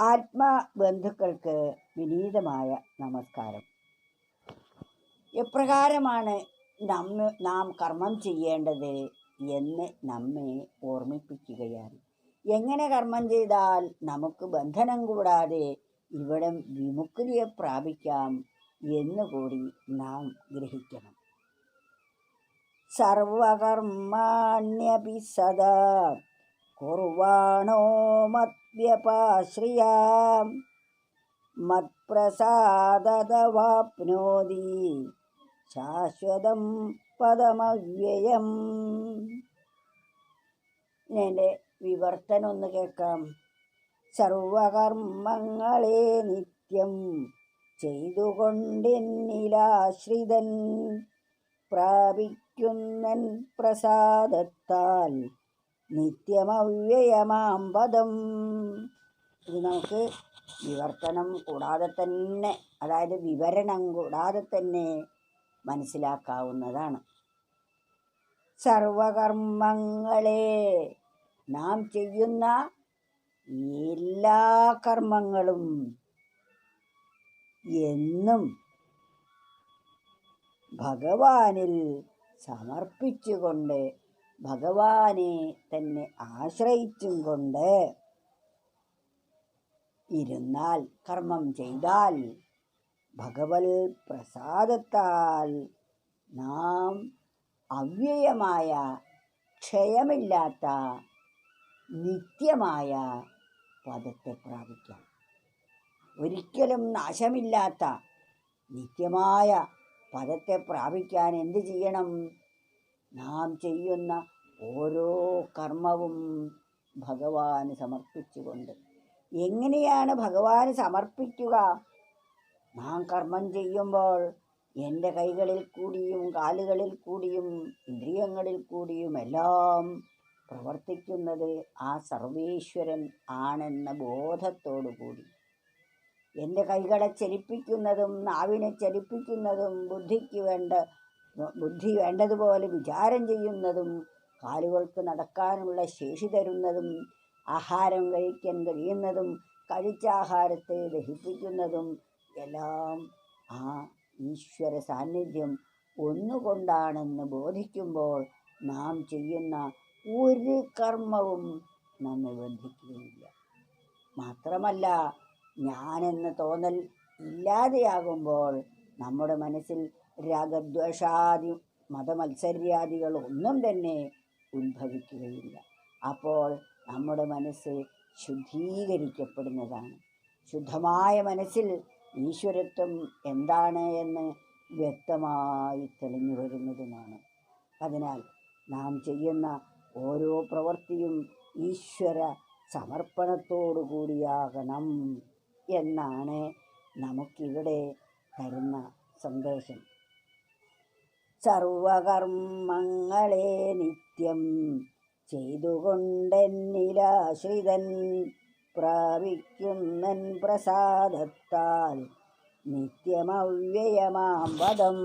ആത്മബന്ധുക്കൾക്ക് വിനീതമായ നമസ്കാരം. എപ്രകാരമാണ് നാം കർമ്മം ചെയ്യേണ്ടത് എന്ന് നമ്മെ ഓർമ്മിപ്പിക്കുകയാണ്. എങ്ങനെ കർമ്മം ചെയ്താൽ നമുക്ക് ബന്ധനം കൂടാതെ ഇവിടം വിമുക്തിയെ പ്രാപിക്കാം എന്നുകൂടി നാം ഗ്രഹിക്കണം. സർവകർമാണ്യപി സദാ കുർവാണോ മദ്വ്യപാശ്രിയാം മത്പ്രസാദവാപ്നോതി ശാശ്വതം പദമവ്യയം. ഇതിൻ്റെ വിവർത്തനം ഒന്ന് കേൾക്കാം. സർവകർമ്മങ്ങളെ നിത്യം ചെയ്തുകൊണ്ടെന്നിലാശ്രിതൻ പ്രാപിക്കുന്നൻ പ്രസാദത്താൽ നിത്യമവ്യയമാം പദം. ഇത് നമുക്ക് വിവർത്തനം കൂടാതെ തന്നെ, അതായത് വിവരണം കൂടാതെ തന്നെ മനസ്സിലാക്കാവുന്നതാണ്. സർവകർമ്മങ്ങളെ, നാം ചെയ്യുന്ന എല്ലാ കർമ്മങ്ങളും എന്നും ഭഗവാനിൽ സമർപ്പിച്ചുകൊണ്ട്, ഭഗവാനെ തന്നെ ആശ്രയിച്ചും കൊണ്ട് ഇരുന്നാൽ, കർമ്മം ചെയ്താൽ ഭഗവത് പ്രസാദത്താൽ നാം അവ്യയമായ, ക്ഷയമില്ലാത്ത, നിത്യമായ പദത്തെ പ്രാപിക്കാം. ഒരിക്കലും നാശമില്ലാത്ത നിത്യമായ പദത്തെ പ്രാപിക്കാൻ എന്ത് ചെയ്യണം? നാം ചെയ്യുന്ന ഓരോ കർമ്മവും ഭഗവാന് സമർപ്പിച്ചുകൊണ്ട്. എങ്ങനെയാണ് ഭഗവാന് സമർപ്പിക്കുക? നാം കർമ്മം ചെയ്യുമ്പോൾ എൻ്റെ കൈകളിൽ കൂടിയും കാലുകളിൽ കൂടിയും ഇന്ദ്രിയങ്ങളിൽ കൂടിയും എല്ലാം പ്രവർത്തിക്കുന്നത് ആ സർവേശ്വരൻ ആണെന്ന ബോധത്തോടു കൂടി, എൻ്റെ കൈകളെ ചലിപ്പിക്കുന്നതും നാവിനെ ചലിപ്പിക്കുന്നതും ബുദ്ധി വേണ്ടതുപോലെ വിചാരം ചെയ്യുന്നതും കാലുകൾക്ക് നടക്കാനുള്ള ശേഷി തരുന്നതും ആഹാരം കഴിക്കാൻ കഴിയുന്നതും കഴിച്ച ആഹാരത്തെ ദഹിപ്പിക്കുന്നതും എല്ലാം ആ ഈശ്വര സാന്നിധ്യം ഒന്നുകൊണ്ടാണെന്ന് ബോധിക്കുമ്പോൾ നാം ചെയ്യുന്ന ഒരു കർമ്മവും നമ്മെ ബന്ധിക്കുകയില്ല. മാത്രമല്ല, ഞാനെന്ന തോന്നൽ ഇല്ലാതെയാകുമ്പോൾ നമ്മുടെ മനസ്സിൽ രാഗദ്വേഷാദി മതമത്സര്യാദികൾ ഒന്നും തന്നെ ഉത്ഭവിക്കുകയില്ല. അപ്പോൾ നമ്മുടെ മനസ്സ് ശുദ്ധീകരിക്കപ്പെടുന്നതാണ്. ശുദ്ധമായ മനസ്സിൽ ഈശ്വരത്വം എന്താണ് എന്ന് വ്യക്തമായി തെളിഞ്ഞു വരുന്നതുമാണ്. അതിനാൽ നാം ചെയ്യുന്ന ഓരോ പ്രവൃത്തിയും ഈശ്വര സമർപ്പണത്തോടു കൂടിയാകണം എന്നാണ് നമുക്കിവിടെ തരുന്ന സന്ദേശം. സർവകർമ്മങ്ങളെ നിത്യം ചെയ്തുകൊണ്ടെന്നിലാശ്രിതൻ പ്രാപിക്കുന്നൻ പ്രസാദത്താൽ നിത്യമവ്യയമാം പദം.